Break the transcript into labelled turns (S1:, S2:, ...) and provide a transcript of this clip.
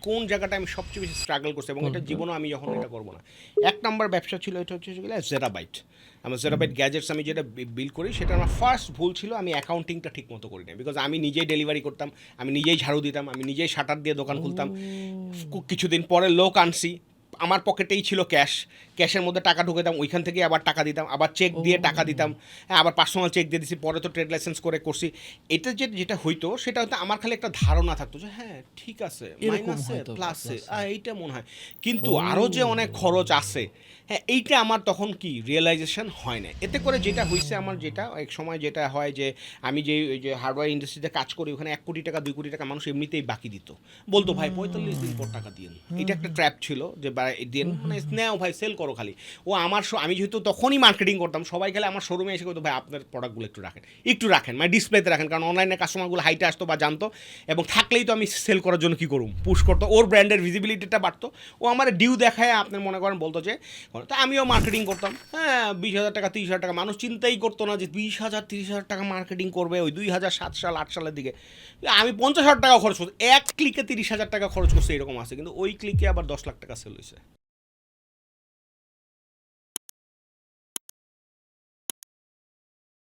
S1: কোন জায়গাটা আমি সবচেয়ে বেশি স্ট্রাগল করছি এবং এটা জীবনও আমি যখন এটা করবো না। 1 নম্বর ব্যবসা ছিল এটা হচ্ছে জেরাবাইট। আমার জেরাবাইট গ্যাজেটস আমি যেটা বিল করি সেটা আমার ফার্স্ট ভুল ছিল, আমি অ্যাকাউন্টিংটা ঠিক মতো করি না। বিকজ আমি নিজেই ডেলিভারি করতাম, আমি নিজেই ঝাড়ু দিতাম, আমি নিজেই শাটার দিয়ে দোকান খুলতাম। কিছুদিন পরে লোক আনছি, আমার পকেটেই ছিল ক্যাশ, ক্যাশের মধ্যে টাকা ঢুকাতাম, ওইখান থেকে আবার টাকা দিতাম, আবার চেক দিয়ে টাকা দিতাম, হ্যাঁ আবার পার্সোনাল চেক দিয়ে দিছি, পরে তো ট্রেড লাইসেন্স করে করছি। এটা যেটা হইতো সেটা হয়তো আমার খালি একটা ধারণা থাকতো যে হ্যাঁ ঠিক আছে, মাইনাসে প্লাসে এইটা মনে হয়, কিন্তু আরও যে অনেক খরচ আছে, হ্যাঁ এইটা আমার তখন কি রিয়েলাইজেশন হয় না। এতে করে যেটা হয়েছে আমার, যেটা এক সময় যেটা হয় যে আমি যে হার্ডওয়্যার ইন্ডাস্ট্রিতে কাজ করি ওখানে 1 কোটি টাকা 2 কোটি টাকা মানুষ এমনিতেই বাকি দিত, বলতো ভাই 45 দিন পর টাকা দিন। এটা একটা ট্র্যাপ ছিল যে দিন মানে নেও ভাই, সেল করো খালি। ও আমার আমি যেহেতু তখনই মার্কেটিং করতাম, সবাই খেলে আমার শোরুমে এসে করতো ভাই আপনার প্রোডাক্টগুলো একটু রাখেন মানে ডিসপ্লেতে রাখেন, কারণ অনলাইনে কাস্টমারগুলো হাইটে আসতো বা জানতো, এবং থাকলেই তো আমি সেল করার জন্য কী করুম, পুশ করতো, ওর ব্র্যান্ডের ভিজিবিলিটিটা বাড়তো। ও আমার ডিউ দেখায় আপনার মনে করেন বলতো যে, তো আমিও মার্কেটিং করতাম, হ্যাঁ 20,000 টাকা 30,000 টাকা, মানুষ চিন্তাই করতো না যে 20,000 30,000 টাকা মার্কেটিং করবে ওই 2007 সাল 8 সালের দিকে। আমি 50,000 টাকা খরচ করছি, এক ক্লিকে 30,000 টাকা খরচ করছি, এরকম আছে, কিন্তু ওই ক্লিকে আবার 10 লাখ টাকা সেল হয়েছে।